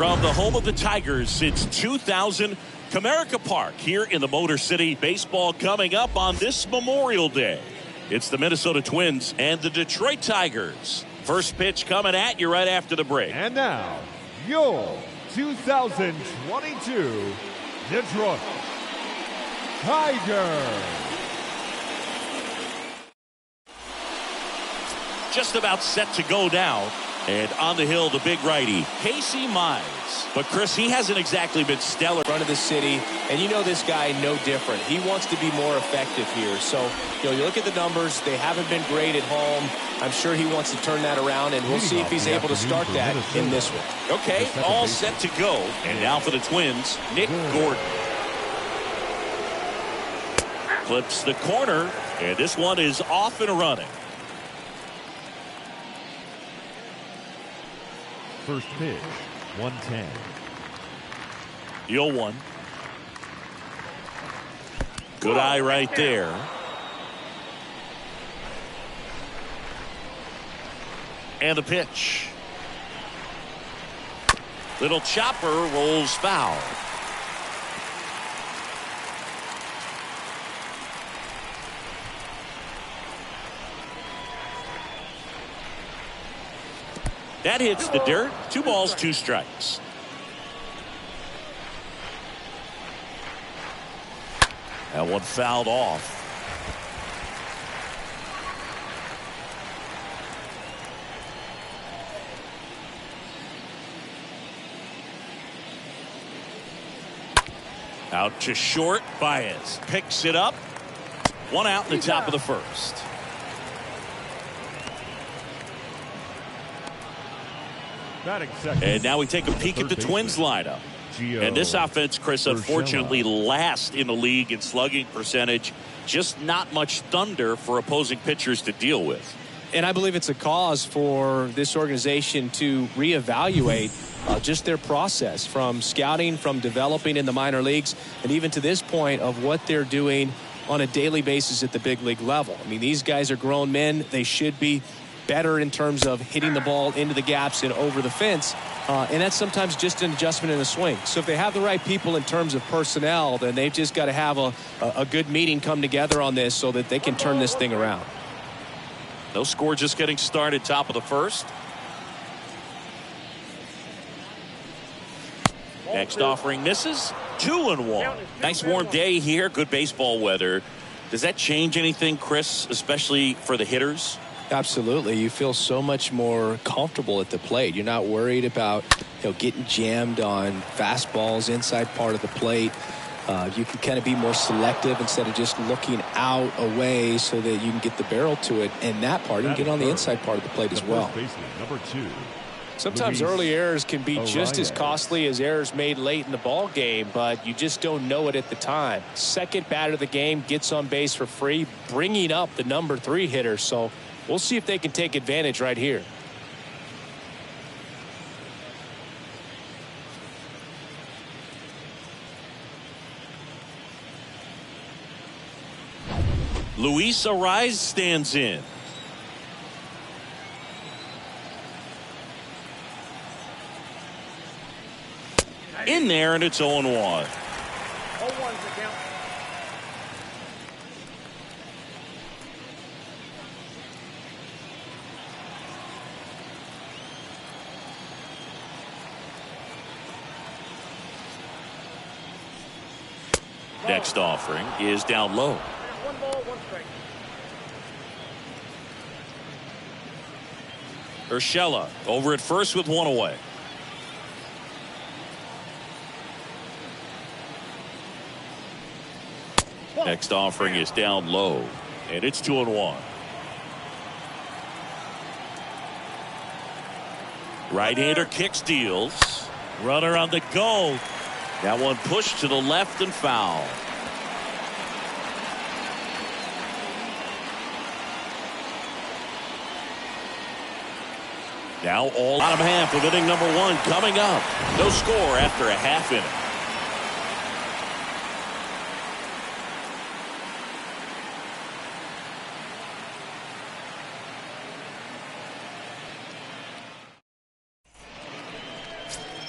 From the home of the Tigers since 2000, Comerica Park here in the Motor City. Baseball coming up on this Memorial Day. It's the Minnesota Twins and the Detroit Tigers. First pitch coming at you right after the break. And now, your 2022 Detroit Tigers. Just about set to go now. And on the hill, the big righty, Casey Mize. But, Chris, he hasn't exactly been stellar. Front of the city, and you know this guy no different. He wants to be more effective here. So, you look at the numbers. They haven't been great at home. I'm sure he wants to turn that around, and we'll see if he's able to start that in this one. Okay, all set to go. And now for the Twins, Nick Gordon. Clips the corner, and this one is off and running. First pitch, 110. The 0-1. Good eye right there. And the pitch. Little chopper rolls foul. That hits the dirt. 2 balls, 2 strikes. That one fouled off. Out to short. Baez picks it up. 1 out in the top of the first. And now we take a peek at the Twins lineup. And this offense, Chris, unfortunately last in the league in slugging percentage. Just not much thunder for opposing pitchers to deal with. And I believe it's a cause for this organization to reevaluate just their process from scouting, from developing in the minor leagues, and even to this point of what they're doing on a daily basis at the big league level. I mean, these guys are grown men. They should be better in terms of hitting the ball into the gaps and over the fence. And that's sometimes just an adjustment in the swing. So if they have the right people in terms of personnel, then they've just got to have a good meeting come together on this so that they can turn this thing around. No score, just getting started, top of the first. Next offering misses. 2-1. Nice warm day here. Good baseball weather. Does that change anything, Chris, especially for the hitters? Absolutely. You feel so much more comfortable at the plate. You're not worried about getting jammed on fastballs inside part of the plate. You can kind of be more selective instead of just looking out away so that you can get the barrel to it. And that part, you can get on the inside part of the plate as well. Number 2. Sometimes early errors can be just as costly as errors made late in the ball game, but you just don't know it at the time. Second batter of the game gets on base for free, bringing up the number 3 hitter. So we'll see if they can take advantage right here. Luis Arraez stands in. In there, and it's 0-1. 0-1's the count. Next offering is down low. 1 ball, 1 strike. Urshela over at first with 1 away. Next offering is down low, and it's 2-1. Right-hander kicks, deals. Runner on the go. That one pushed to the left and foul. Now all bottom half of inning number 1 coming up. No score after a half inning.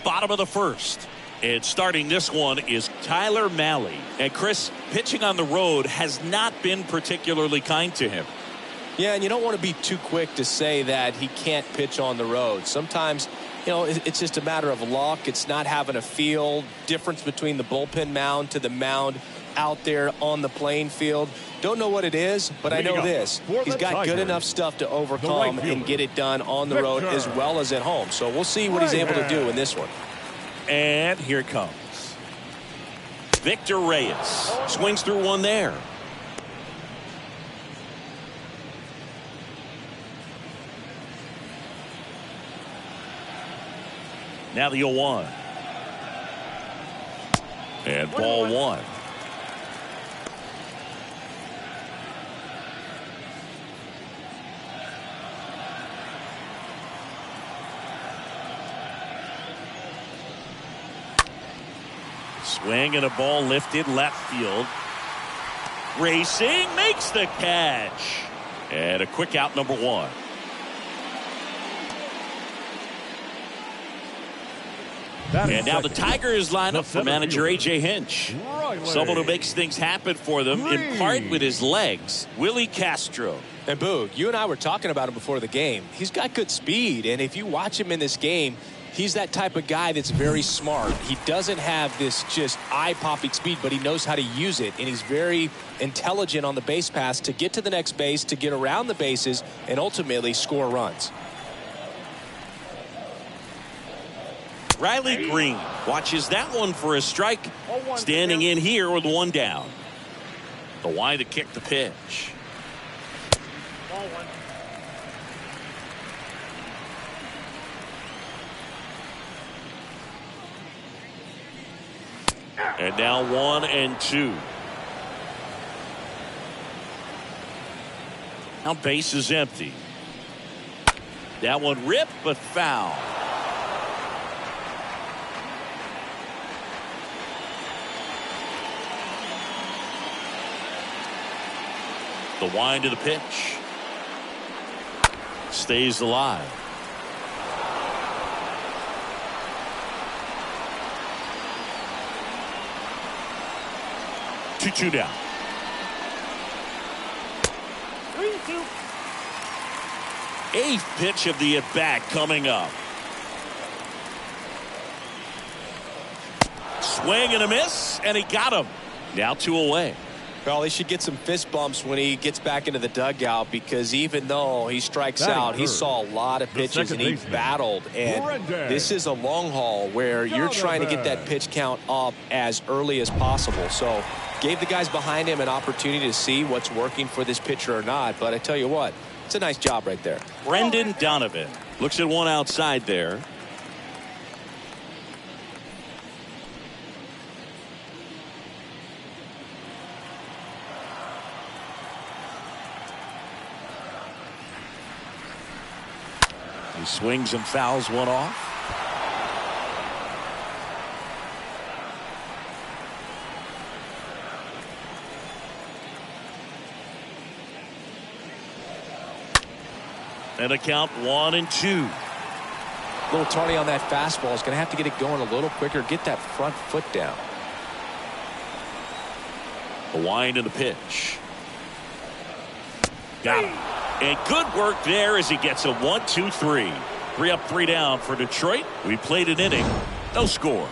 bottom of the first. And starting this one is Tyler Mahle. And Chris, pitching on the road has not been particularly kind to him. Yeah, and you don't want to be too quick to say that he can't pitch on the road. Sometimes, you know, it's just a matter of luck. It's not having a feel. Difference between the bullpen mound to the mound out there on the playing field. Don't know what it is, but I know this. He's got good enough stuff to overcome and get it done on the road as well as at home. So we'll see what he's able to do in this one. And here it comes. Victor Reyes swings through one there. Now the 0-1. And ball one. Swing and a ball lifted left field. Racing makes the catch. And a quick out, number one. And now the Tigers line up for manager A.J. Hinch. Someone who makes things happen for them, in part with his legs, Willie Castro. And Boog, you and I were talking about him before the game. He's got good speed, and if you watch him in this game, he's that type of guy that's very smart. He doesn't have this just eye-popping speed, but he knows how to use it, and he's very intelligent on the base pass to get to the next base, to get around the bases, and ultimately score runs. Riley Green watches that one for a strike. Standing in here with one down. The wind to kick the pitch. Ball one. And now 1-2. Now base is empty. That one ripped but foul. The wind to the pitch. Stays alive. Two down. 3-2. Eighth pitch of the at-bat coming up. Swing and a miss, and he got him. Now 2 away. Well, he should get some fist bumps when he gets back into the dugout, because even though he strikes out, he saw a lot of pitches and he battled. And this is a long haul where you're trying to get that pitch count up as early as possible. So gave the guys behind him an opportunity to see what's working for this pitcher or not. But I tell you what, it's a nice job right there. Brendan Donovan looks at one outside there. He swings and fouls one off. And a count 1-2. A little tardy on that fastball. Is going to have to get it going a little quicker. Get that front foot down. The wind and the pitch. Got him. And good work there as he gets a 1-2-3. 3 up, 3 down for Detroit. We played an inning. No score.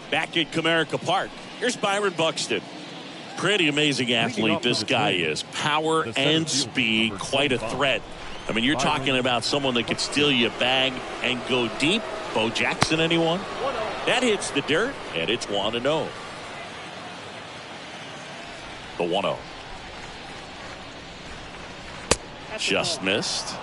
Back at Comerica Park. Here's Byron Buxton. Pretty amazing athlete this guy is. Power and speed. Quite a threat. I mean, you're talking about someone that could steal you a bag and go deep. Bo Jackson, anyone? That hits the dirt, and it's 1-0. The 1-0. Just missed.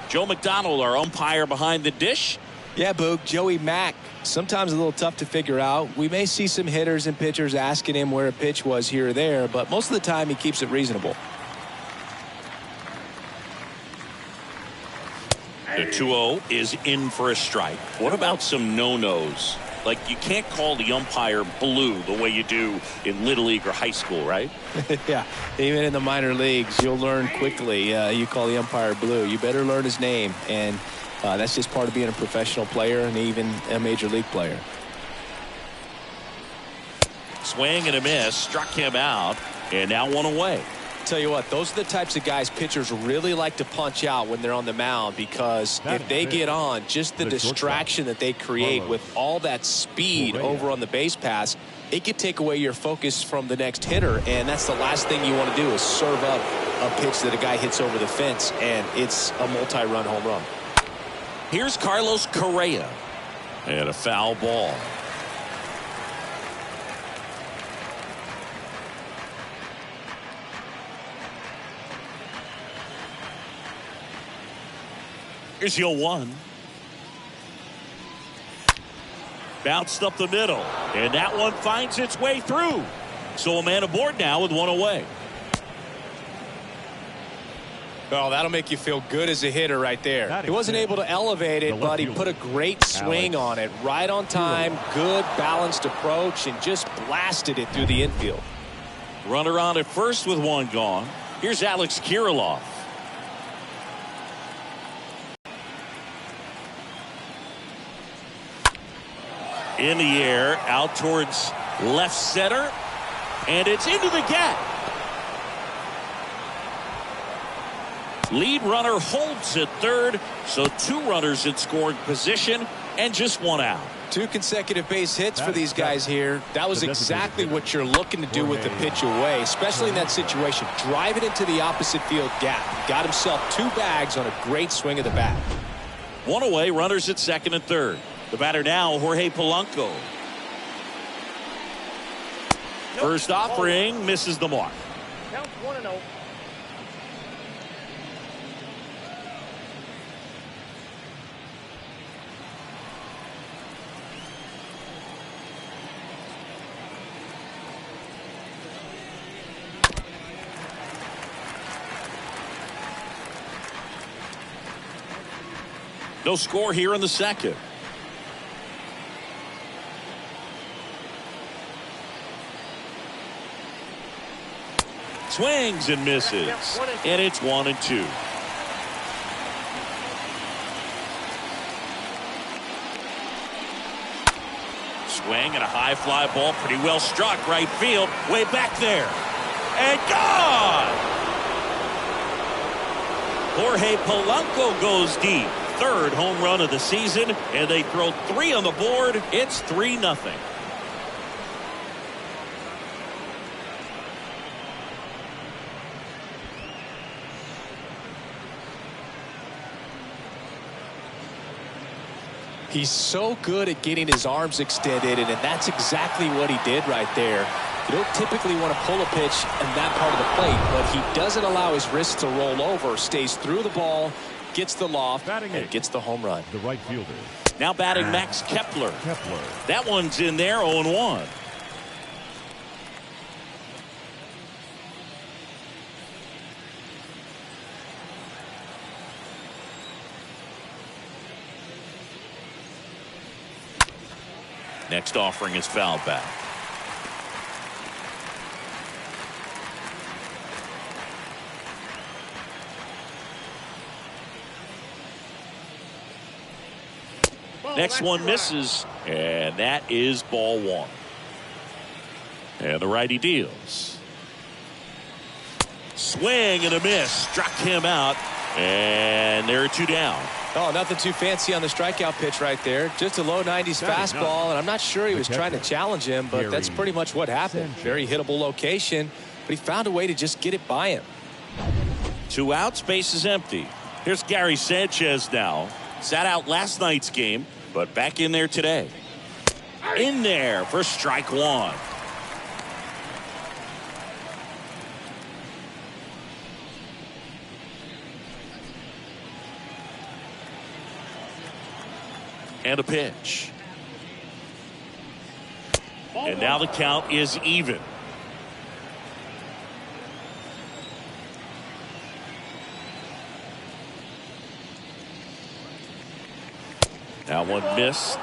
Joe McDonald, our umpire behind the dish. Yeah, Boog, Joey Mack. Sometimes a little tough to figure out. We may see some hitters and pitchers asking him where a pitch was here or there, but most of the time he keeps it reasonable. The 2-0 is in for a strike. What about some no-nos? Like, you can't call the umpire blue the way you do in Little League or high school, right? Yeah, even in the minor leagues, you'll learn quickly. You call the umpire blue. You better learn his name, and that's just part of being a professional player and even a major league player. Swing and a miss, struck him out, and now one away. Tell you what, those are the types of guys pitchers really like to punch out when they're on the mound, because if they get on, just the distraction that they create with all that speed over on the base pass, it could take away your focus from the next hitter, and that's the last thing you want to do is serve up a pitch that a guy hits over the fence, and it's a multi-run home run. Here's Carlos Correa, and a foul ball. Here's the 0-1. Bounced up the middle, and that one finds its way through. So a man aboard now with one away. Oh, that'll make you feel good as a hitter right there. He wasn't able to elevate it, but he put a great swing on it. Right on time, good balanced approach, and just blasted it through the infield. Runner on at first with one gone. Here's Alex Kirilloff. In the air, out towards left center, and it's into the gap. Lead runner holds at third, so two runners in scoring position and just one out. 2 consecutive base hits for these guys here. That was exactly what you're looking to do with the pitch away, especially in that situation. Drive it into the opposite field gap. Got himself 2 bags on a great swing of the bat. One away, runners at second and third. The batter now, Jorge Polanco. First offering misses the mark. Count 1-0. No score here in the second. Swings and misses, and it's 1-2. Swing and a high fly ball, pretty well struck, right field, way back there, and gone. Jorge Polanco goes deep, 3rd home run of the season, and they throw 3 on the board. It's 3-0. He's so good at getting his arms extended, and that's exactly what he did right there. You don't typically want to pull a pitch in that part of the plate, but he doesn't allow his wrist to roll over, stays through the ball, gets the loft, and gets the home run. The right fielder. Now batting Max Kepler. That one's in there, 0-1. Next offering is fouled back. Next one misses, and that is ball 1. And the righty deals. Swing and a miss, struck him out, and there are 2 down. Oh, nothing too fancy on the strikeout pitch right there. Just a low 90s fastball, and I'm not sure he was trying to challenge him, but that's pretty much what happened. Very hittable location, but he found a way to just get it by him. 2 outs, base is empty. Here's Gary Sanchez now. Sat out last night's game, but back in there today. In there for strike 1. And a pitch. And now the count is even. Now one missed.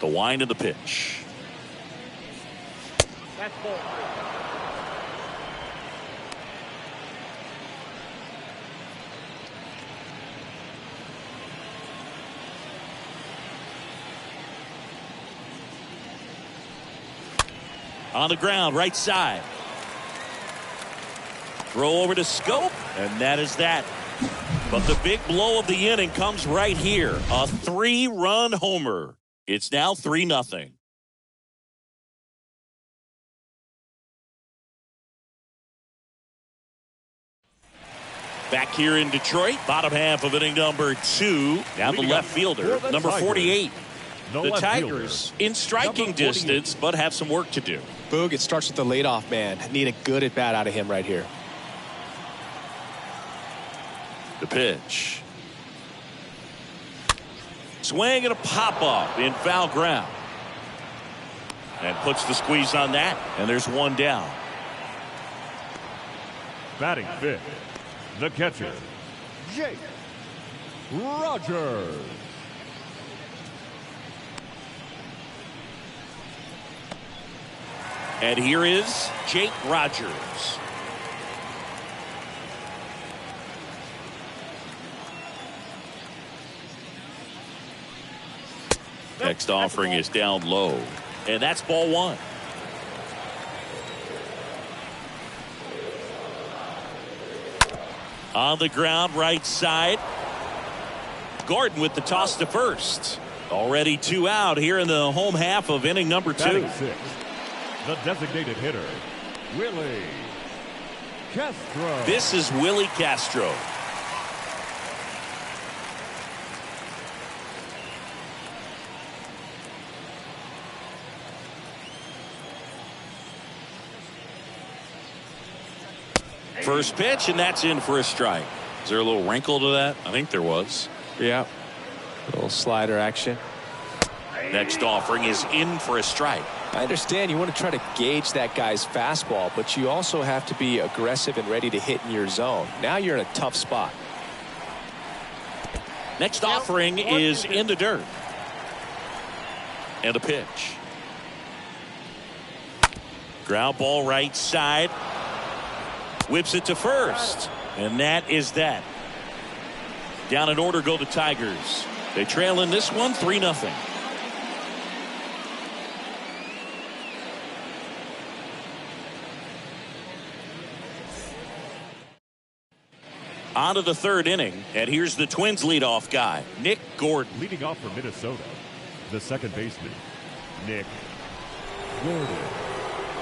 The wind of the pitch. That's ball 3. On the ground, right side. Throw over to Scope, and that is that. But the big blow of the inning comes right here. A 3-run homer. It's now 3-0. Back here in Detroit, bottom half of inning number 2. Now the left fielder, number 48. The Tigers in striking distance, but have some work to do. Boog, it starts with the leadoff man. Need a good at-bat out of him right here. The pitch. Swing and a pop-up in foul ground. And puts the squeeze on that. And there's one down. Batting fifth, the catcher, Jake Rogers. And here is Jake Rogers. Next offering is down low. And that's ball 1. On the ground, right side. Gordon with the toss to first. Already 2 out here in the home half of inning number 2. Batting sixth, the designated hitter, Willie Castro. This is Willie Castro. First pitch, and that's in for a strike. Is there a little wrinkle to that? I think there was. Yeah. A little slider action. Next offering is in for a strike. I understand you want to try to gauge that guy's fastball, but you also have to be aggressive and ready to hit in your zone. Now you're in a tough spot. Next offering is in the dirt. And a pitch. Ground ball right side. Whips it to first. And that is that. Down in order go the Tigers. They trail in this one 3-0. On to the 3rd inning. And here's the Twins leadoff guy, Nick Gordon. Leading off for Minnesota, the second baseman, Nick Gordon.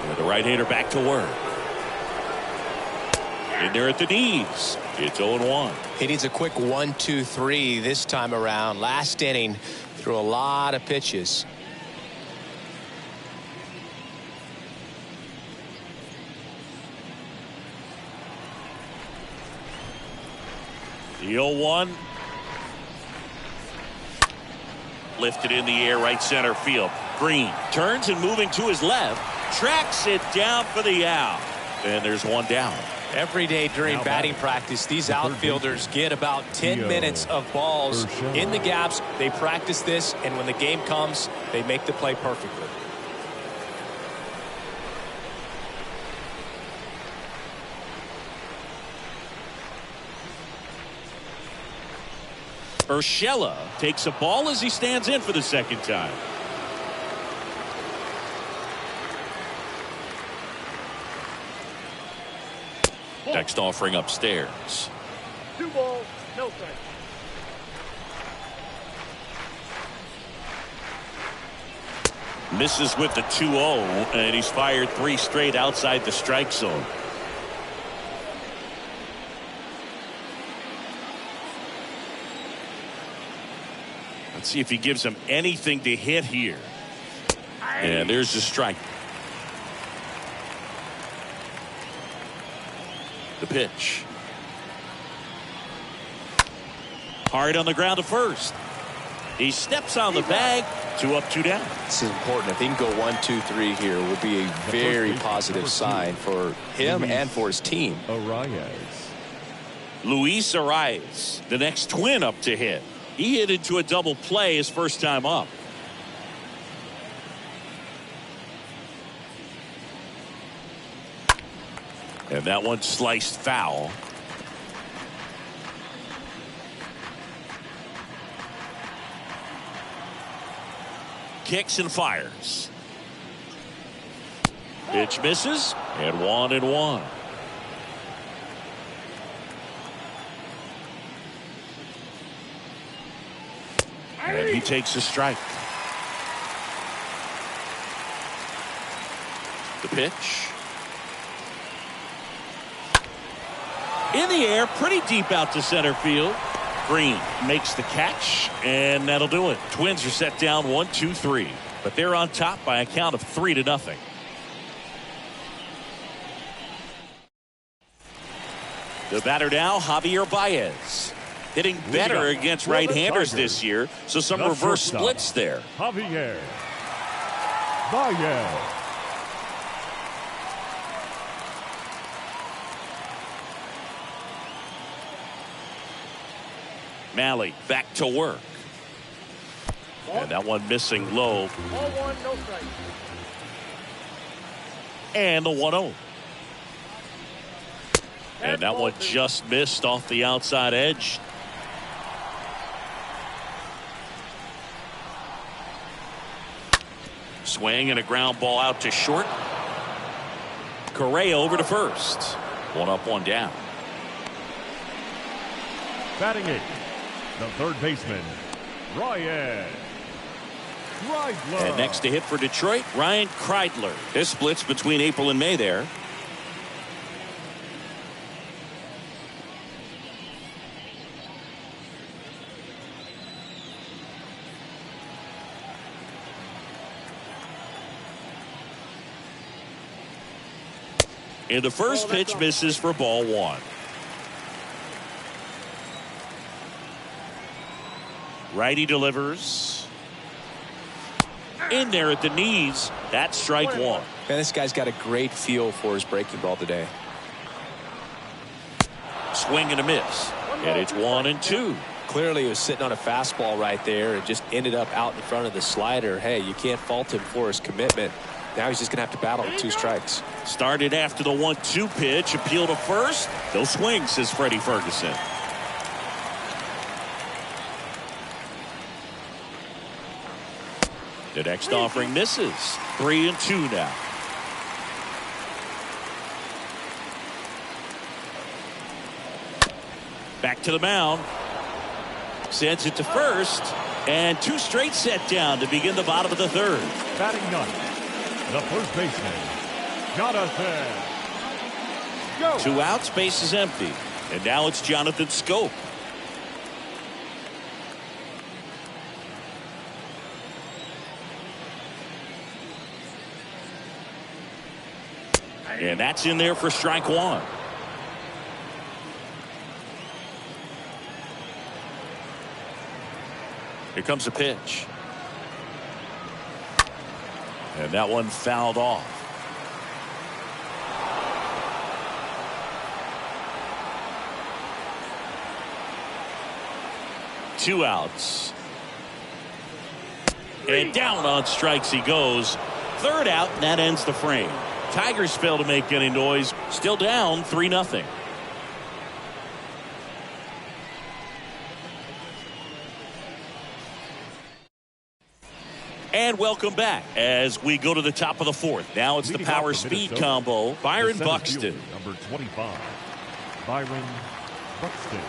And the right-hander back to work. In there at the knees. It's 0-1. He needs a quick 1-2-3 this time around. Last inning, threw a lot of pitches. The 0-1. Lifted in the air, right center field. Green turns and moving to his left. Tracks it down for the out. And there's one down. Every day during batting practice, these outfielders get about 10 minutes of balls in the gaps. They practice this, and when the game comes, they make the play perfectly. Urshela takes a ball as he stands in for the second time. Next offering upstairs. 2 balls, no strike. Misses with the 2-0, and he's fired 3 straight outside the strike zone. Let's see if he gives him anything to hit here. And there's the strike. The pitch. Hard on the ground to first. He steps on the bag. 2 up, 2 down. This is important. If he can go 1-2-3 here, it will be a very positive sign for him and for his team. Luis Arias, the next Twin up to hit. He hit into a double play his first time up. And that one sliced foul. Kicks and fires. Pitch misses, and 1-1. And he takes a strike. The pitch. In the air, pretty deep out to center field. Green makes the catch, and that'll do it. Twins are set down 1-2-3, but they're on top by a count of 3-0. The batter now, Javier Baez. Hitting better against right-handers this year, so some reverse splits there. Javier Baez. Malley back to work. And that one missing low. Ball one, no strike. And the 1-0. And that one just missed off the outside edge. Swing and a ground ball out to short. Correa over to first. 1 up, 1 down. Batting it, the third baseman, Ryan Kreidler. And next to hit for Detroit, Ryan Kreidler. This splits between April and May there. And the first pitch misses for ball 1. Righty delivers. In there at the knees. That's strike 1. Man, this guy's got a great feel for his breaking ball today. Swing and a miss. And it's 1-2. Clearly he was sitting on a fastball right there and just ended up out in front of the slider. Hey, you can't fault him for his commitment. Now he's just going to have to battle with 2 strikes. Started after the 1-2 pitch. Appeal to first. No swing, says Freddie Ferguson. The next offering misses. 3-2 now. Back to the mound. Sends it to first. And 2 straight set down to begin the bottom of the 3rd. Batting ninth, the first baseman, Jonathan Schoop. 2 outs, base is empty. And now it's Jonathan Schoop. And that's in there for strike 1. Here comes a pitch. And that one fouled off. Two outs. And down on strikes he goes. 3rd out, and that ends the frame. Tigers fail to make any noise. Still down 3-0. And welcome back as we go to the top of the 4th. Now it's the power speed combo. Byron Buxton. Number 25, Byron Buxton.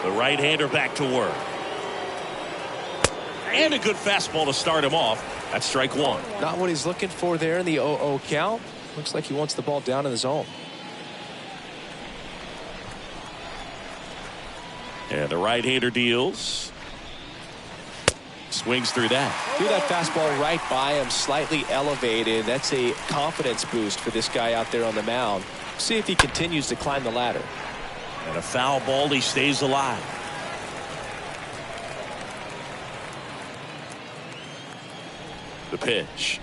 The right-hander back to work. And a good fastball to start him off. That's strike 1. Not what he's looking for there in the 0-0 count. Looks like he wants the ball down in the zone. And the right-hander deals. Swings through that. Threw that fastball right by him, slightly elevated. That's a confidence boost for this guy out there on the mound. See if he continues to climb the ladder. And a foul ball, he stays alive. The pitch.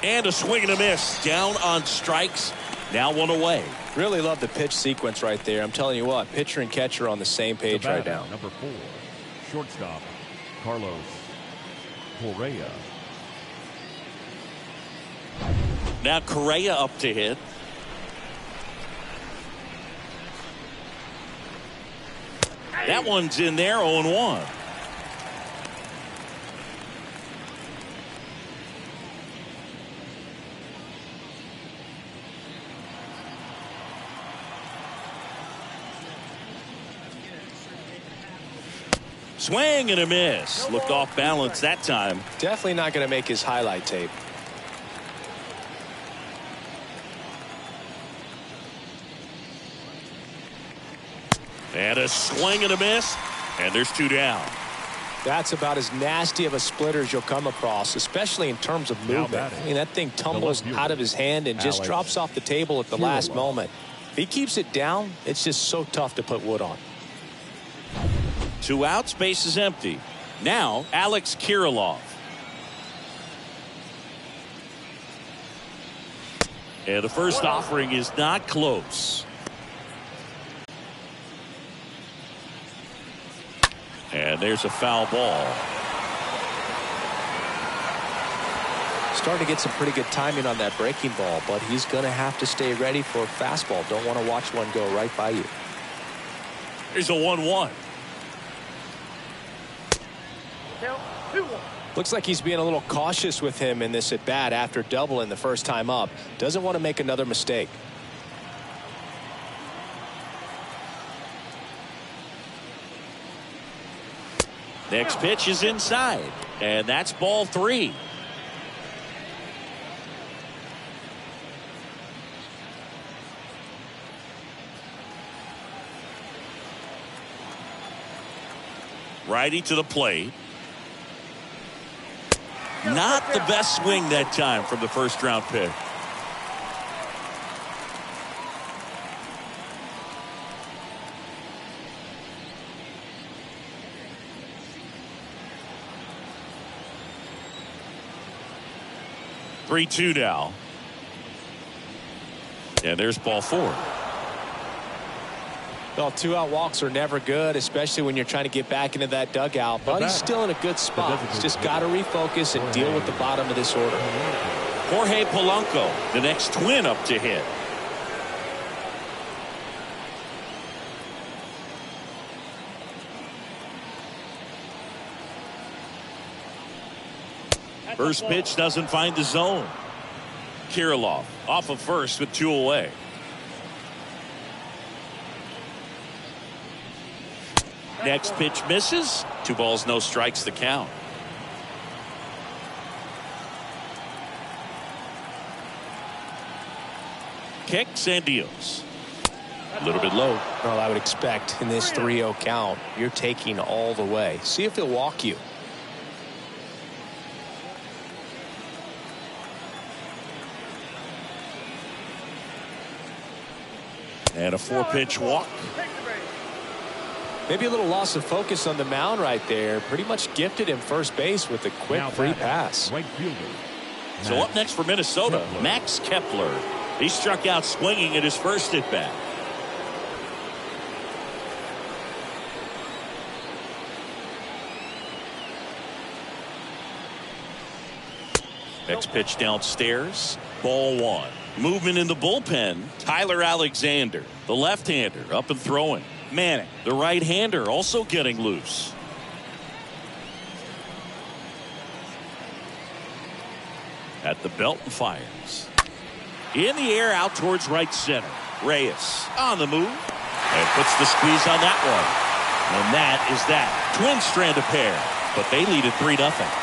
And a swing and a miss. Down on strikes. Now 1 away. Really love the pitch sequence right there. I'm telling you what, pitcher and catcher are on the same page right now. Number 4, shortstop, Carlos Correa. Now Correa up to hit. That one's in there, 0-1. Swing and a miss. Looked off balance that time. Definitely not going to make his highlight tape. And a swing and a miss. And there's 2 down. That's about as nasty of a splitter as you'll come across, especially in terms of movement. I mean, that thing tumbles out of his hand and just drops off the table at the last moment. If he keeps it down, it's just so tough to put wood on. 2 outs, base is empty. Now Alex Kirilloff. And the first offering is not close. And there's a foul ball. Starting to get some pretty good timing on that breaking ball, but he's going to have to stay ready for a fastball. Don't want to watch one go right by you. Here's a 1-1. Count 2-1. Looks like he's being a little cautious with him in this at bat after doubling the first time up. Doesn't want to make another mistake. Next pitch is inside, and that's ball 3. Righty to the plate. Not the best swing that time from the first round pick. Three-2 now. And there's ball 4. Well, 2-out walks are never good, especially when you're trying to get back into that dugout. But he's still in a good spot. He's just got to refocus and deal with the bottom of this order. Jorge Polanco, the next Twin up to hit. First pitch doesn't find the zone. Kirilloff off of first with 2 away. Next pitch misses. 2 balls, no strikes, the count. Kicks and deals. A little bit low. Well, I would expect in this 3-0 count, you're taking all the way. See if he'll walk you. And a 4-pitch walk. Maybe a little loss of focus on the mound right there. Pretty much gifted him first base with a quick free pass. Right fielder. So up next for Minnesota, Max Kepler. He struck out swinging at his first at bat. Next pitch downstairs. Ball 1. Movement in the bullpen. Tyler Alexander, the left-hander, up and throwing. Manning, the right-hander, also getting loose. At the belt and fires. In the air out towards right center. Reyes on the move. And puts the squeeze on that one. And that is that. Twins strand a pair. But they lead at 3-0.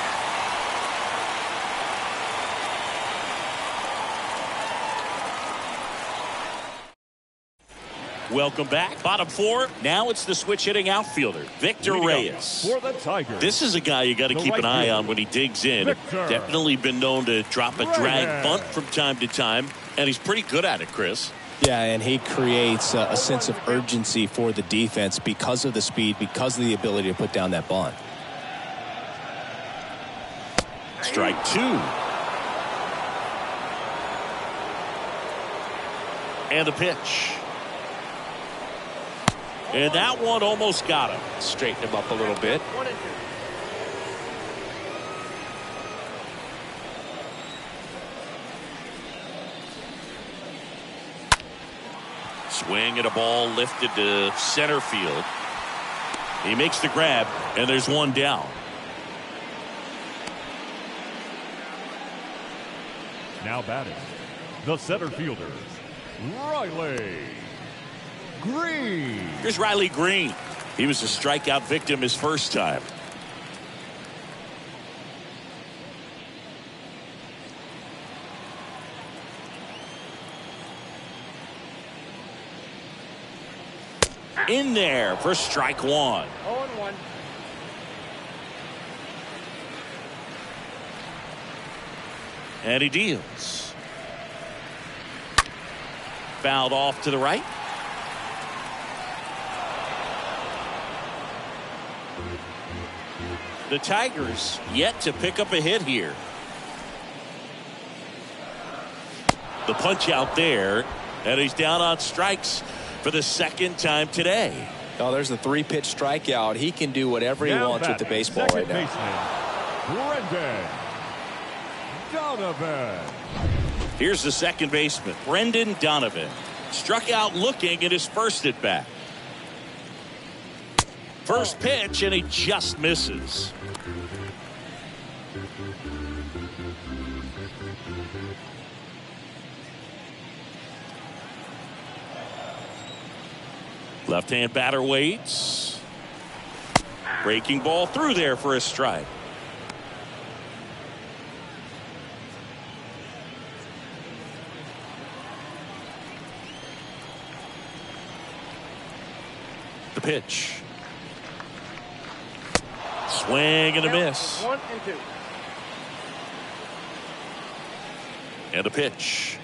Welcome back. Bottom 4. Now it's the switch hitting outfielder, Victor Reyes. For the Tigers. This is a guy you got to keep an eye on when he digs in. Victor. Definitely been known to drop a drag bunt from time to time, and he's pretty good at it, Chris. Yeah, and he creates a sense of urgency for the defense because of the speed, because of the ability to put down that bunt. Strike 2. And the pitch. And that one almost got him. Straighten him up a little bit. 1-2. Swing and a ball lifted to center field. He makes the grab, and there's one down. Now batting, the center fielder, Riley Green. Here's Riley Green. He was a strikeout victim his first time. In there for strike one. 0-1. And he deals. Fouled off to the right. The Tigers yet to pick up a hit here. The punch out there, and he's down on strikes for the second time today. Oh, there's a 3-pitch strikeout. He can do whatever he wants with the baseball right now. Brendan Donovan. Here's the second baseman, Brendan Donovan. Struck out looking at his first at bat. First pitch, and he just misses. Left-hand batter waits. Breaking ball through there for a strike. The pitch. Swing and a miss. 1-2. And a pitch.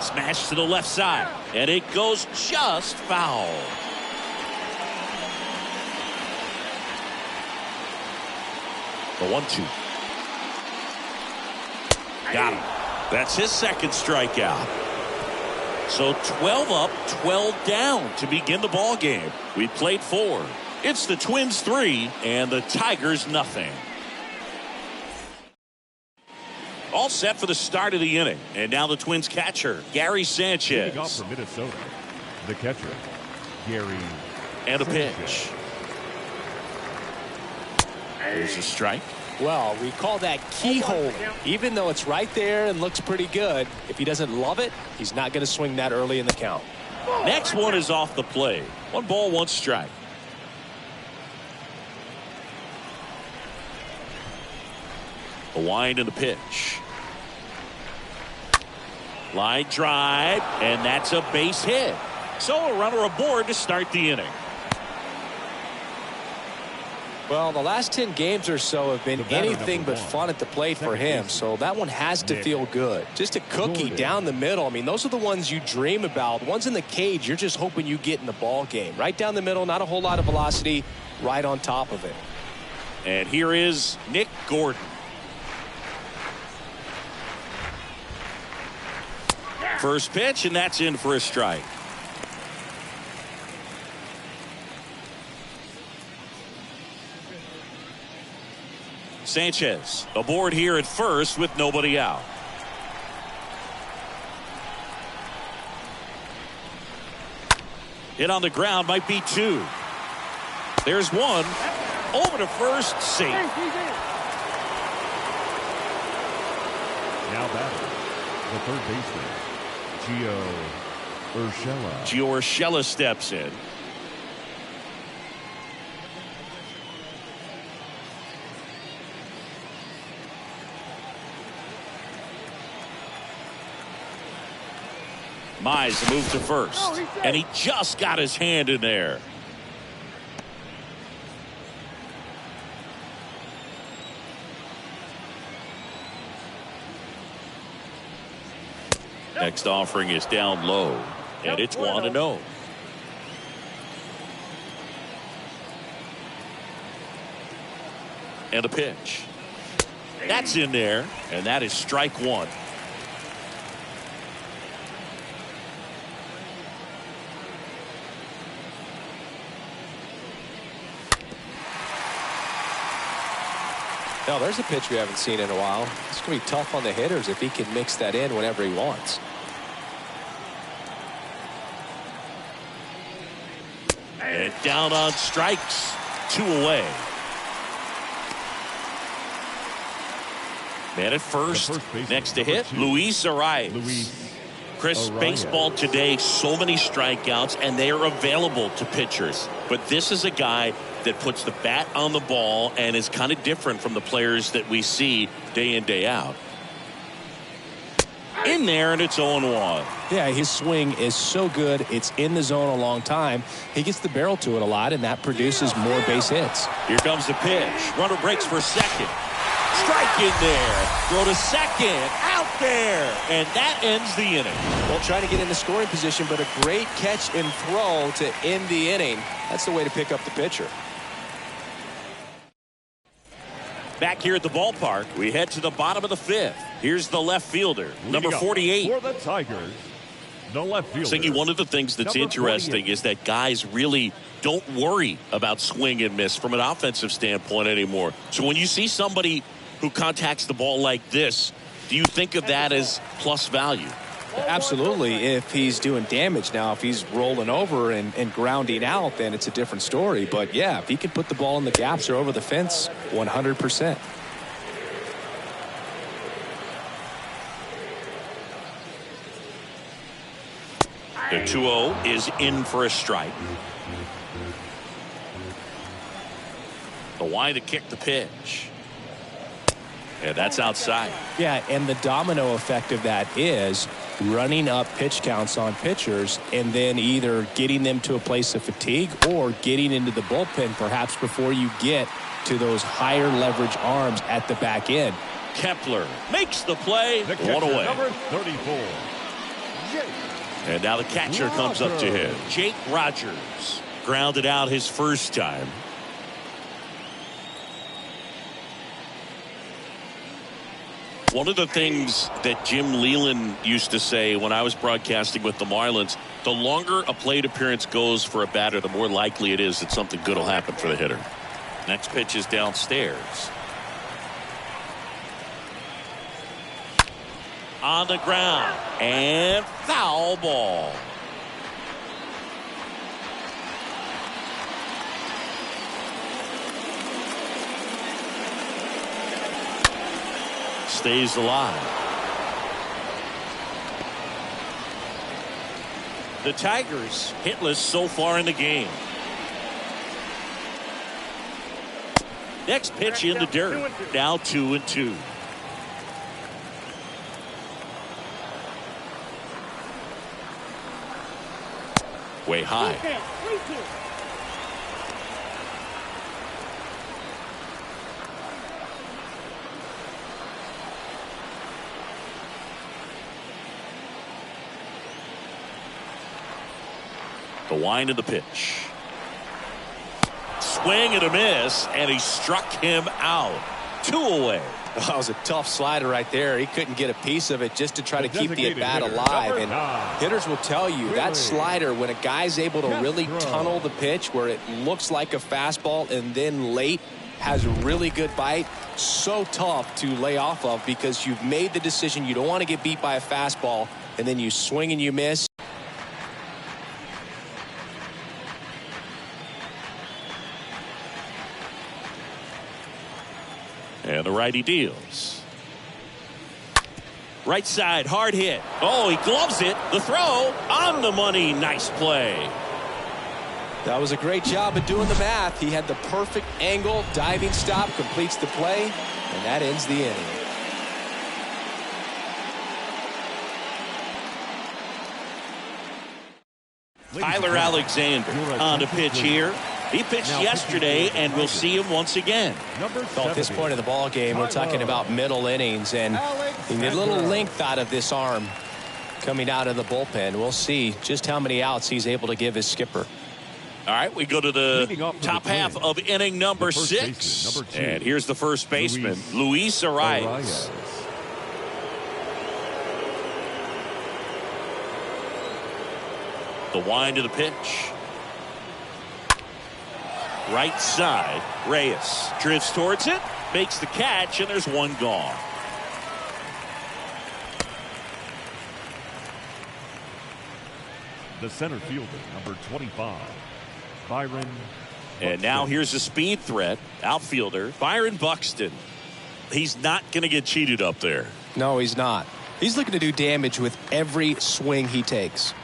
Smash to the left side, and it goes just foul. The 1-2. Got him. That's his second strikeout. So 12 up, 12 down to begin the ball game. We played 4. It's the Twins 3 and the Tigers nothing. All set for the start of the inning. And now the Twins catcher, Gary Sanchez. Leading off for Minnesota, the catcher, Gary And a Sanchez. pitch. There's a strike. Well, we call that keyhole. Even though it's right there and looks pretty good, if he doesn't love it, he's not going to swing that early in the count. Next one is off the plate. 1 ball, 1 strike. A wind and the pitch. Line drive, and that's a base hit. So a runner aboard to start the inning. Well, the last 10 games or so have been anything but fun at the plate for him, so that one has to feel good. Just a cookie down the middle. I mean, those are the ones you dream about. Ones in the cage, you're just hoping you get in the ball game. Right down the middle, not a whole lot of velocity, right on top of it. And here is Nick Gordon. First pitch, and that's in for a strike. Sanchez aboard here at first with nobody out. Hit on the ground, might be 2. There's 1. Over to first, safe. Now batting, the third baseman, Gio Urshela. Gio Urshela steps in. Mize moved to first, and he just got his hand in there. Next offering is down low, and it's 1-0. And a pitch. That's in there, and that is strike 1. Now, there's a pitch we haven't seen in a while. It's going to be tough on the hitters if he can mix that in whenever he wants. And down on strikes. 2 away. Man at first next to hit, Luis Arias. Chris, baseball today, so many strikeouts, and they are available to pitchers. But this is a guy that puts the bat on the ball and is kind of different from the players that we see day in, day out. In there, and it's 0-1. Yeah, his swing is so good. It's in the zone a long time. He gets the barrel to it a lot, and that produces more base hits. Here comes the pitch. Runner breaks for second. Strike in there. Throw to second. Out there. And that ends the inning. Well, trying to get in the scoring position, but a great catch and throw to end the inning. That's the way to pick up the pitcher. Back here at the ballpark, we head to the bottom of the 5th. Here's the left fielder, number 48. For the Tigers, the left fielder. Singy, one of the things that's interesting is that guys really don't worry about swing and miss from an offensive standpoint anymore. So when you see somebody who contacts the ball like this, do you think of that as plus value? Absolutely. If he's doing damage now, if he's rolling over and grounding out, then it's a different story. But yeah, if he can put the ball in the gaps or over the fence, 100%. The 2-0 is in for a strike. The wide to kick the pitch. And that's outside. Yeah, and the domino effect of that is running up pitch counts on pitchers and then either getting them to a place of fatigue or getting into the bullpen perhaps before you get to those higher leverage arms at the back end. Kepler makes the play. One away. Number 34. Jake. And now the catcher comes up to him. Jake Rogers grounded out his first time. One of the things that Jim Leland used to say when I was broadcasting with the Marlins, the longer a plate appearance goes for a batter, the more likely it is that something good will happen for the hitter. Next pitch is downstairs. On the ground. And foul ball. Stays alive. The Tigers hitless so far in the game. Next pitch in the dirt. Now 2-2. Way high. The wind of the pitch. Swing and a miss, and he struck him out. 2 away. That was a tough slider right there. He couldn't get a piece of it just to try to keep the at-bat alive. And hitters will tell you that slider, when a guy's able to really tunnel the pitch where it looks like a fastball and then late has a really good bite, so tough to lay off of because you've made the decision you don't want to get beat by a fastball, and then you swing and you miss. And the righty deals. Right side, hard hit. Oh, he gloves it. The throw on the money. Nice play. That was a great job of doing the math. He had the perfect angle. Diving stop completes the play, and that ends the inning. Tyler Alexander on the pitch here. He pitched yesterday, and we'll see him once again. So at this point in the ball game, we're talking about middle innings, and he need a little length out of this arm coming out of the bullpen. We'll see just how many outs he's able to give his skipper. All right, we go to the top half of inning number 6. And here's the first baseman, Luis Arias. The wind of the pitch. Right side, Reyes drifts towards it, makes the catch, and there's one gone. The center fielder, number 25. Byron. And now here's a speed threat. Outfielder Byron Buxton. He's not going to get cheated up there. No, he's not. He's looking to do damage with every swing he takes.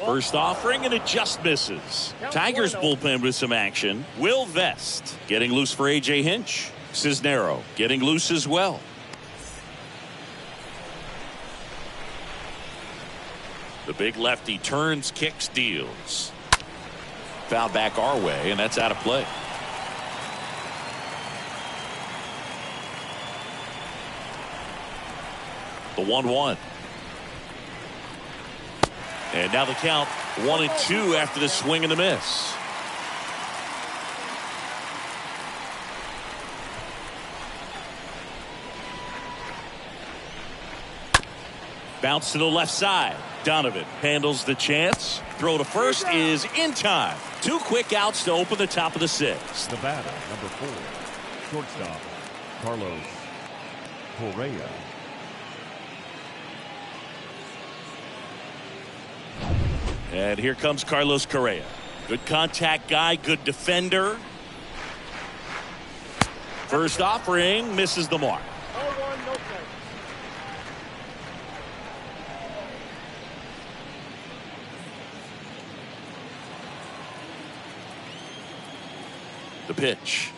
First offering, and it just misses. Tigers bullpen with some action. Will Vest getting loose for A.J. Hinch. Cisnero getting loose as well. The big lefty turns, kicks, deals. Foul back our way, and that's out of play. The 1-1. And now the count 1-2 after the swing and the miss. Bounce to the left side. Donovan handles the chance. Throw to first is in time. 2 quick outs to open the top of the 6th. Nevada, number 4. Shortstop, Carlos Correa. And here comes Carlos Correa. Good contact guy, good defender. First offering misses the mark. 0-1, no play. The pitch.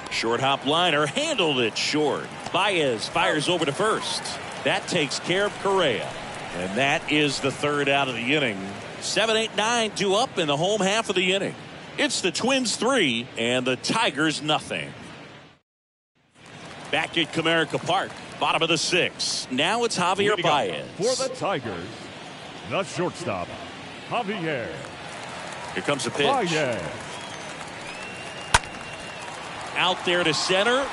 Short hop liner, handled it short. Baez fires over to first. That takes care of Correa. And that is the 3rd out of the inning. 7, 8, 9 due up in the home half of the inning. It's the Twins 3 and the Tigers nothing. Back at Comerica Park, bottom of the 6th. Now it's Javier Baez. For the Tigers, the shortstop, Javier. Here comes the pitch. Baez. Out there to center.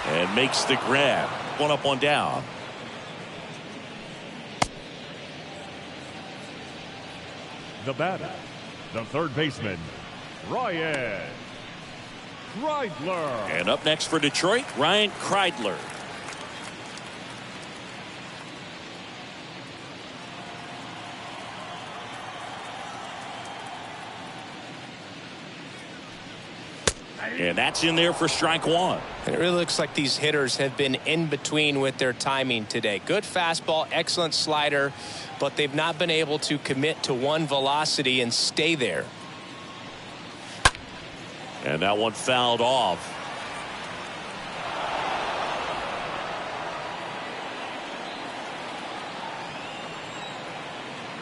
And makes the grab. 1 up, 1 down. The batter, the third baseman, Ryan Kreidler. And up next for Detroit, Ryan Kreidler. And that's in there for strike 1. And it really looks like these hitters have been in between with their timing today. Good fastball, excellent slider, but they've not been able to commit to one velocity and stay there. And that one fouled off.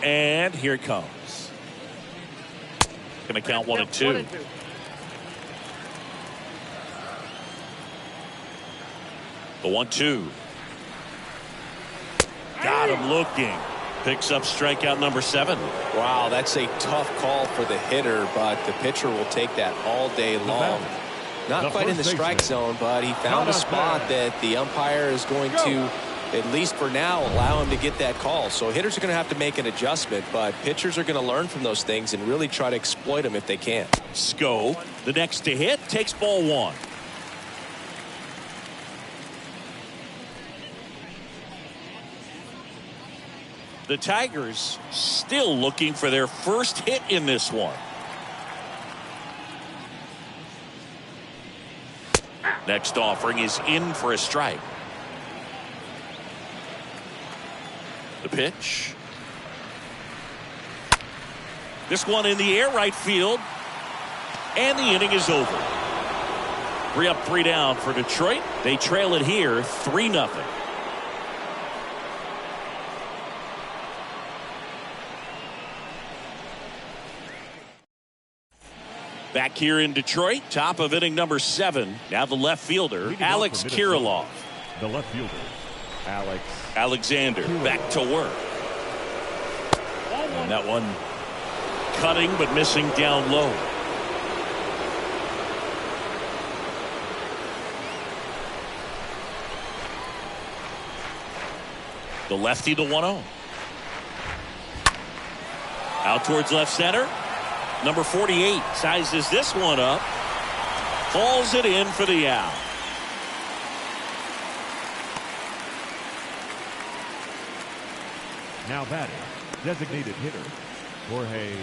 And here it comes. Going to count 1 and 2. 1 and 2. The 1-2. Got him looking. Picks up strikeout number 7. Wow, that's a tough call for the hitter, but the pitcher will take that all day long. Not quite in the strike zone, but he found a spot that the umpire is going to, at least for now, allow him to get that call. So hitters are going to have to make an adjustment, but pitchers are going to learn from those things and really try to exploit them if they can. Sko, the next to hit, takes ball 1. The Tigers still looking for their first hit in this one. Next offering is in for a strike. The pitch. This one in the air, right field. And the inning is over. 3 up, 3 down for Detroit. They trail it here 3-0. Back here in Detroit, top of inning number 7. Now the left fielder, Alex Kirilloff. The left fielder, Alex Alexander back to work. And that one cutting but missing down low. The lefty, the 1-0. Out towards left center. Number 48 sizes this one up. Falls it in for the out. Now batting, designated hitter, Jorge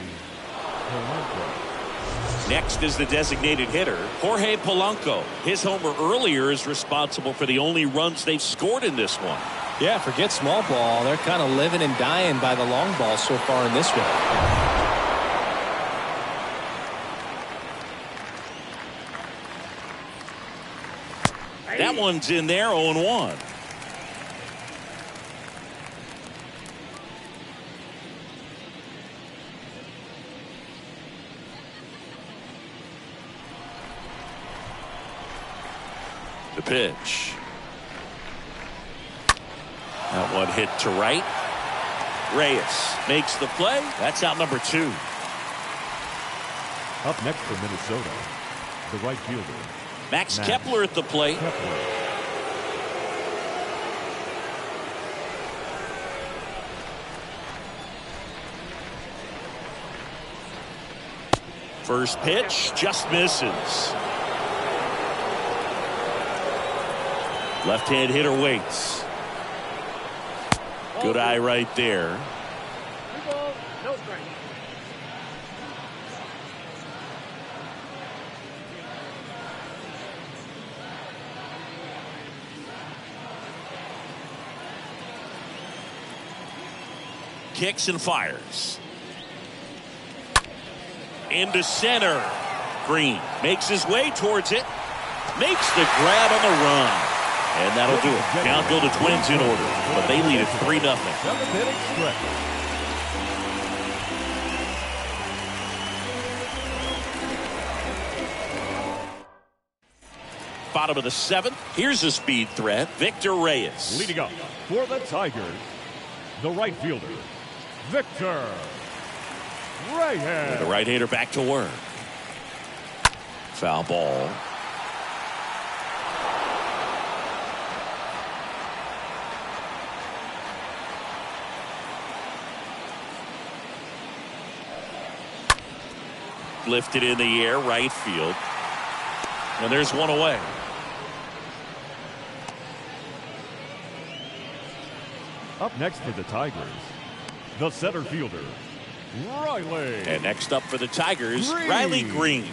Polanco. Next is the designated hitter, Jorge Polanco. His homer earlier is responsible for the only runs they've scored in this one. Yeah, forget small ball. They're kind of living and dying by the long ball so far in this one. That one's in there, 0-1. The pitch. That one hit to right. Reyes makes the play. That's out number 2. Up next for Minnesota, the right fielder, Max Kepler at the plate. First pitch just misses. Left-hand hitter waits. Good eye right there. 2 balls, no strike. Kicks and fires. Into center. Green makes his way towards it. Makes the grab on the run. And that'll do it. Count go to Twins in order. But they lead it 3-0. 7th inning stretch. Bottom of the 7th. Here's a speed threat. Victor Reyes. Leading up for the Tigers, the right fielder, Victor Reyes. The right-hander back to work. Foul ball. Lifted in the air, right field. And there's one away. Up next for the Tigers, the center fielder, Riley. And next up for the Tigers, Green. Riley Green.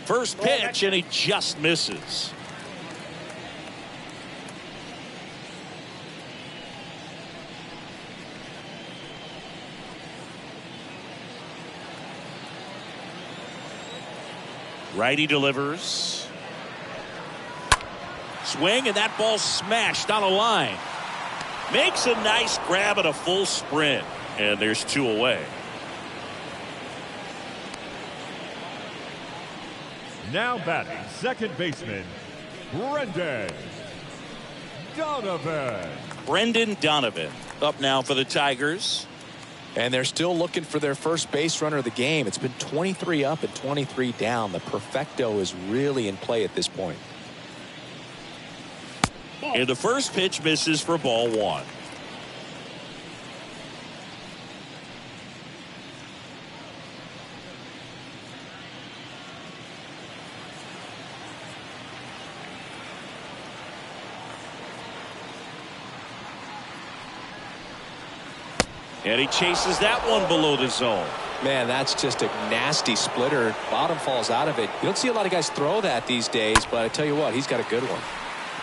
First pitch, and he just misses. Righty delivers. Swing, and that ball smashed on a line. Makes a nice grab at a full sprint. And there's 2 away. Now batting, second baseman, Brendan Donovan. Brendan Donovan up now for the Tigers. And they're still looking for their first base runner of the game. It's been 23 up and 23 down. The perfecto is really in play at this point. And the first pitch misses for ball 1. And he chases that one below the zone. Man, that's just a nasty splitter. Bottom falls out of it. You don't see a lot of guys throw that these days, but I tell you what, he's got a good one.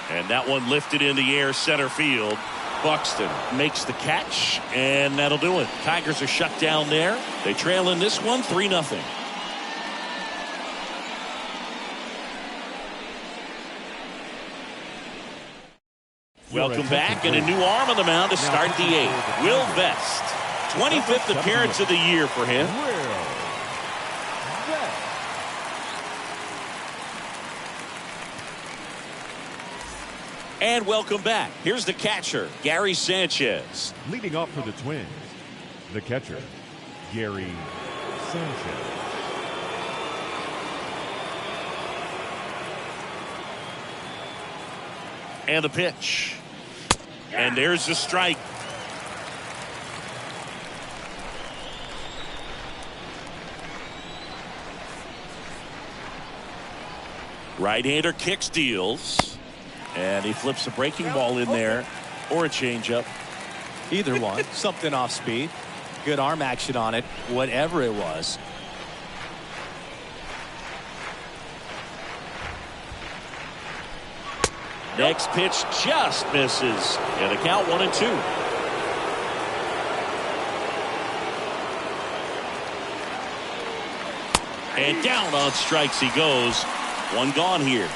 And that one lifted in the air, center field. Buxton makes the catch, and that'll do it. Tigers are shut down there. They trail in this one 3-0. Welcome back, and a new arm on the mound to start the 8th. Will Vest. 25th appearance of the year for him. And welcome back. Here's the catcher, Gary Sanchez. Leading off for the Twins, the catcher, Gary Sanchez. And the pitch. And there's the strike. Right-hander kicks, deals. And he flips a breaking ball in there or a changeup. Either one. Something off speed. Good arm action on it, whatever it was. Next pitch just misses. And the count 1-2. And down on strikes he goes. One gone here.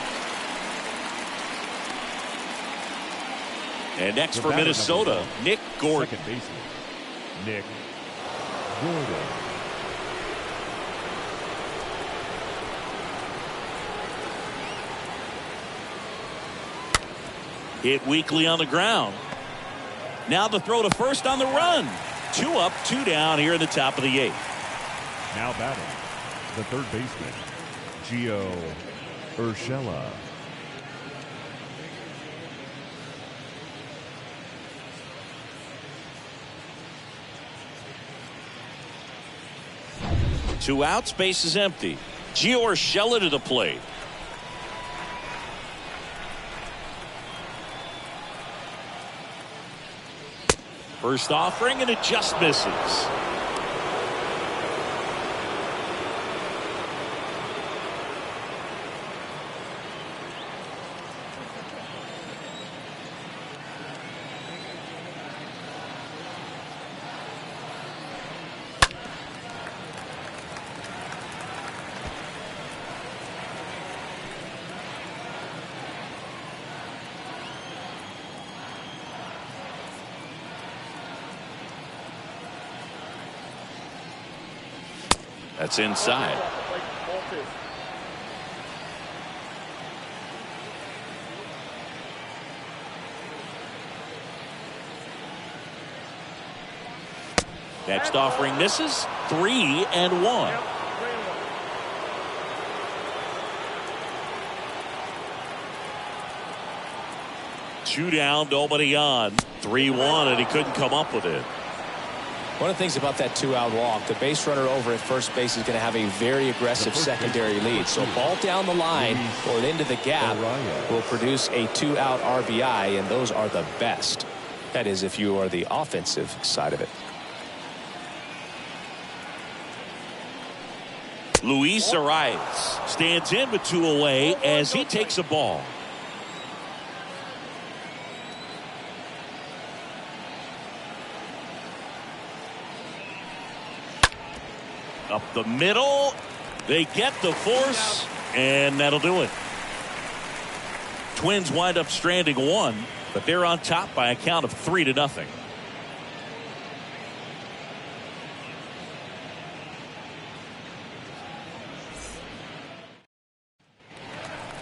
And next for Minnesota, Nick Gordon. Second baseman, Nick Gordon. Hit weakly on the ground. Now the throw to first on the run. 2 up, 2 down here in the top of the 8th. Now batting, the third baseman, Gio Urshela. Two outs, base is empty. Gio Urshela to the plate. First offering, and it just misses. That's inside. Next offering misses. 3-1. Two down, nobody on. 3-1, and he couldn't come up with it. One of the things about that 2-out walk, the base runner over at first base is going to have a very aggressive secondary lead. So ball down the line or into the gap will produce a 2-out RBI, and those are the best. That is, if you are the offensive side of it. Luis Arias stands in with 2 away as he takes a ball. Up the middle. They get the force, and that'll do it. Twins wind up stranding 1, but they're on top by a count of 3-0.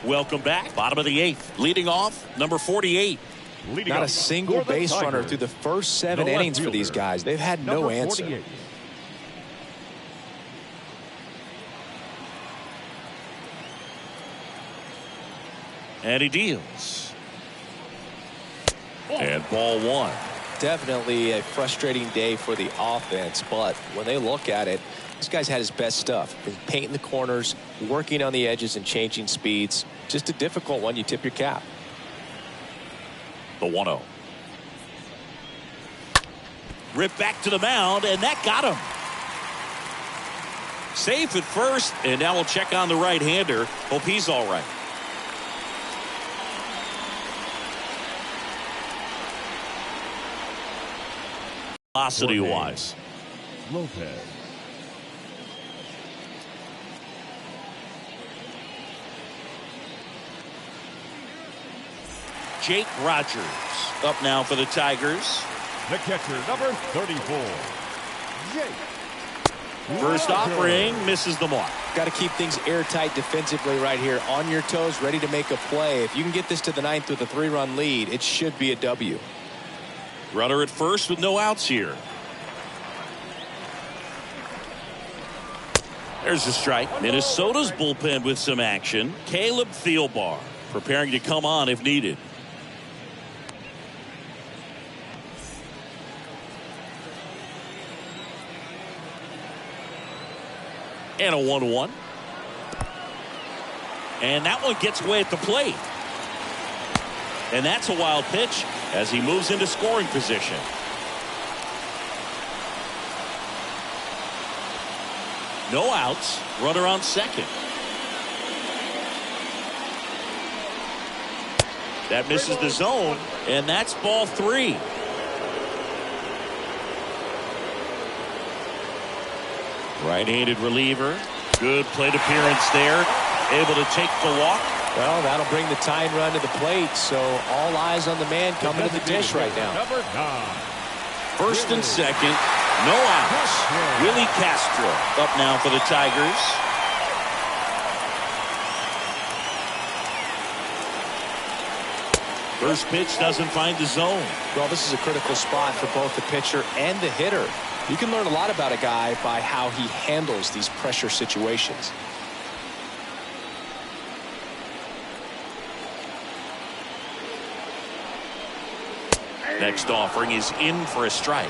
Welcome back. Bottom of the 8th. Leading off, number 48. Not a single base runner through the first 7 innings for these guys. They've had no answer. 48. And he deals. And ball 1. Definitely a frustrating day for the offense, but when they look at it, this guy's had his best stuff. Been painting the corners, working on the edges, and changing speeds. Just a difficult one. You tip your cap. The 1-0. Ripped back to the mound, and that got him. Safe at first, and now we'll check on the right-hander. Hope he's all right. Velocity-wise. Lopez. Jake Rogers up now for the Tigers. The catcher, number 34. Jake. First offering misses the mark. Got to keep things airtight defensively right here. On your toes, ready to make a play. If you can get this to the 9th with a 3-run lead, it should be a W. Runner at first with no outs here. There's a strike. Minnesota's bullpen with some action. Caleb Thielbar preparing to come on if needed. And a 1-1. And that one gets away at the plate. And that's a wild pitch as he moves into scoring position. No outs. Runner on second. That misses the zone, and that's ball 3. Right-handed reliever. Good plate appearance there. Able to take the walk. Well, that'll bring the tying run to the plate, so all eyes on the man coming to the dish right now. Number 9. First and second. No outs. Willie Castro up now for the Tigers. First pitch doesn't find the zone. Well, this is a critical spot for both the pitcher and the hitter. You can learn a lot about a guy by how he handles these pressure situations. Next offering is in for a strike.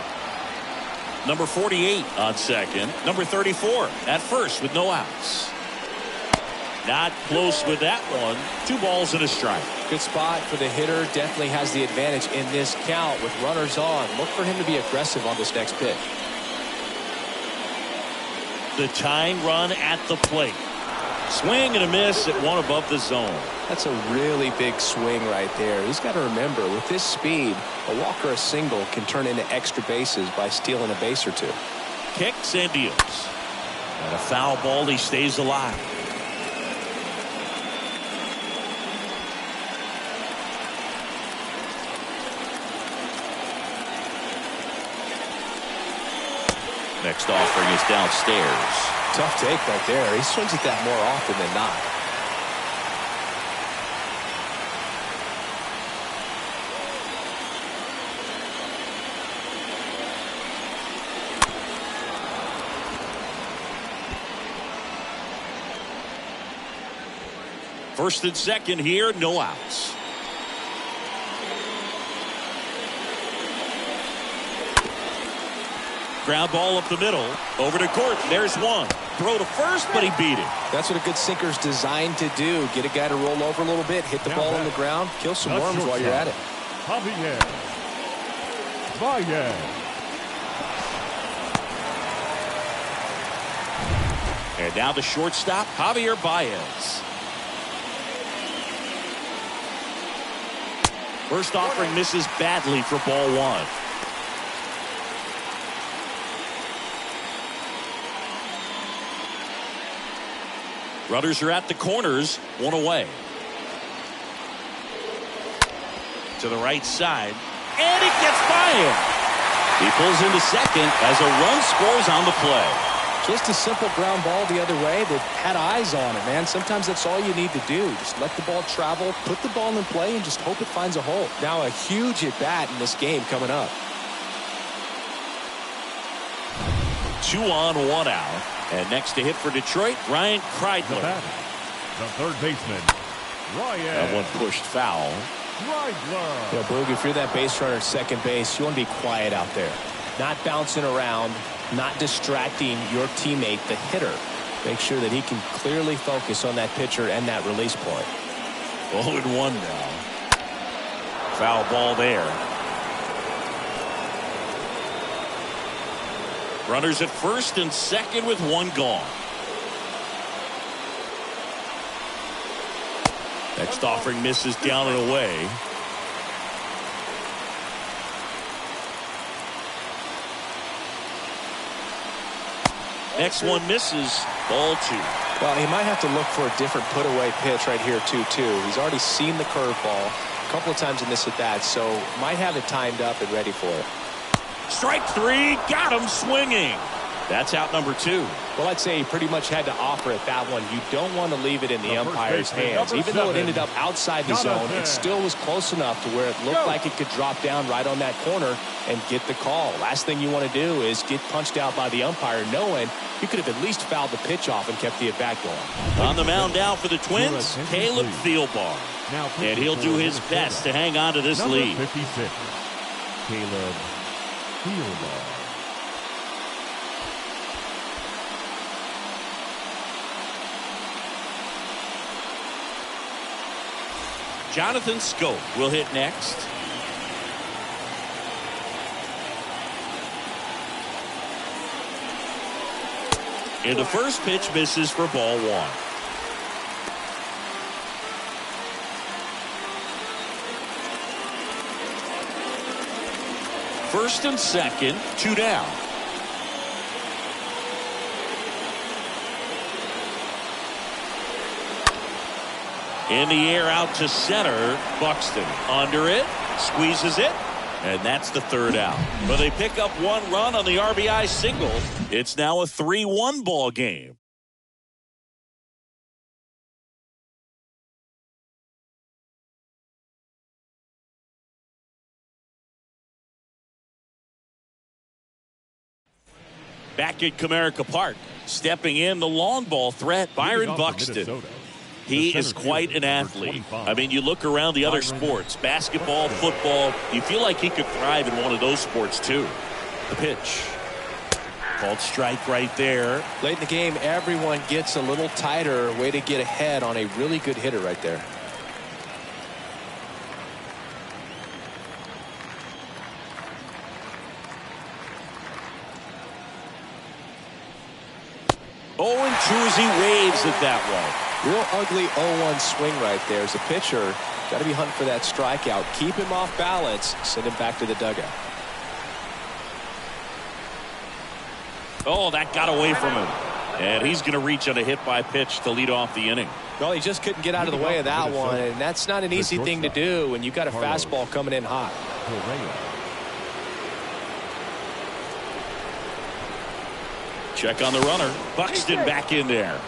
Number 48 on second. Number 34 at first with no outs. Not close with that one. 2 balls and a strike. Good spot for the hitter. Definitely has the advantage in this count with runners on. Look for him to be aggressive on this next pitch. The tying run at the plate. Swing and a miss at one above the zone. That's a really big swing right there. He's got to remember, with this speed, a walk or a single can turn into extra bases by stealing a base or 2. Kicks and deals. And a foul ball. He stays alive. Next offering is downstairs. Tough take right there. He swings at that more often than not. First and second here, no outs. Ground ball up the middle. Over to Gordon. There's one. Throw to first, but he beat it. That's what a good sinker's designed to do. Get a guy to roll over a little bit, hit the ball on the ground, kill some worms while you're at it. Javier Baez. And now the shortstop, Javier Baez. First offering misses badly for ball 1. Runners are at the corners, 1 away. To the right side, and it gets by him. He pulls into second as a run scores on the play. Just a simple ground ball the other way. They've had eyes on it, man. Sometimes that's all you need to do. Just let the ball travel, put the ball in play, and just hope it finds a hole. Now a huge at-bat in this game coming up. 2 on, 1 out. And next to hit for Detroit, Ryan Kreidler. The third baseman, Ryan. That one pushed foul. Kreidler. Yeah, Boog, if you're that base runner at second base, you want to be quiet out there. Not bouncing around, not distracting your teammate, the hitter. Make sure that he can clearly focus on that pitcher and that release point. 0-1 now. Foul ball there. Runners at first and second with 1 gone. Next offering misses down and away. Next one misses. Ball 2. Well, he might have to look for a different put-away pitch right here, 2-2. He's already seen the curveball a couple of times in this at-bat, so might have it timed up and ready for it. Strike 3, got him swinging. That's out number 2. Well, I'd say he pretty much had to offer at that one. You don't want to leave it in the umpire's hands. Even though it ended up outside the zone, it still was close enough to where it looked like it could drop down right on that corner and get the call. Last thing you want to do is get punched out by the umpire knowing you could have at least fouled the pitch off and kept the at-bat going. On the mound now for the Twins, Caleb Thielbar. And he'll do his best to hang on to this lead. 56, Caleb Thielbar. Jonathan Scope will hit next. And the first pitch misses for ball one. First and second, 2 down. In the air out to center. Buxton under it, squeezes it, and that's the third out. But they pick up 1 run on the RBI single. It's now a 3-1 ball game. Back at Comerica Park, stepping in the long ball threat, Byron Buxton. He is quite an athlete. I mean, you look around the other sports, basketball, football, you feel like he could thrive in one of those sports too. The pitch. Called strike right there. Late in the game, everyone gets a little tighter. Way to get ahead on a really good hitter right there. Oh, and 2 as he waves it that way. Real ugly 0-1 swing right there. As a pitcher, got to be hunting for that strikeout. Keep him off balance. Send him back to the dugout. Oh, that got away from him. And he's going to reach on a hit by pitch to lead off the inning. Well, he just couldn't get out of the way of that one. And that's not an easy thing to do when you got a fastball coming in hot. Check on the runner. Buxton back in there.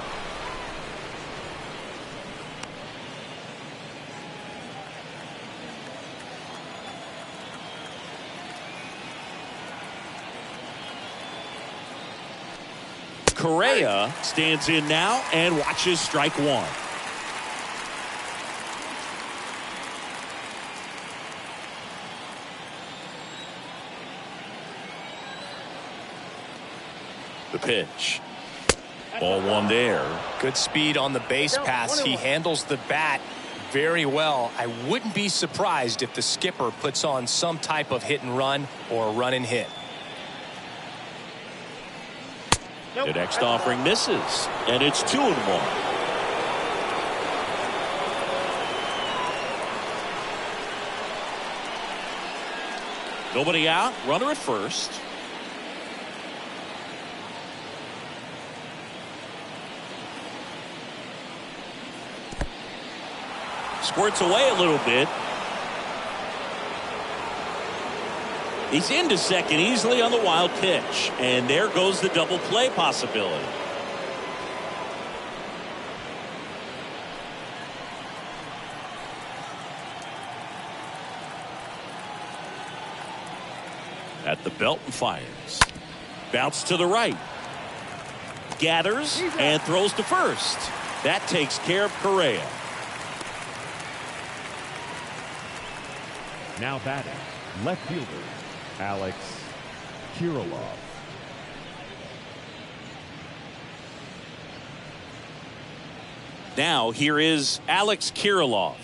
Correa stands in now and watches strike 1. The pitch. Ball 1 there. Good speed on the base pass. He handles the bat very well. I wouldn't be surprised if the skipper puts on some type of hit and run or run and hit. The next offering misses, and it's 2-1. Nobody out, runner at first. Squirts away a little bit. He's into second easily on the wild pitch. And there goes the double play possibility. At the belt and fires. Bounce to the right. Gathers and throws to first. That takes care of Correa. Now batting, left fielder, Alex Kirilloff. Now here is Alex Kirilloff.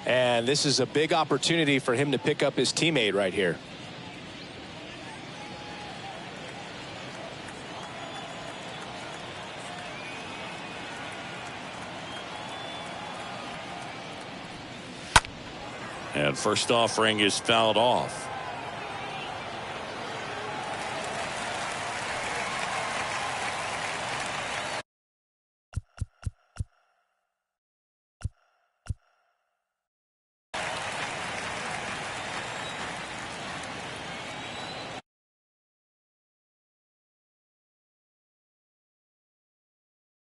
And this is a big opportunity for him to pick up his teammate right here. And first offering is fouled off.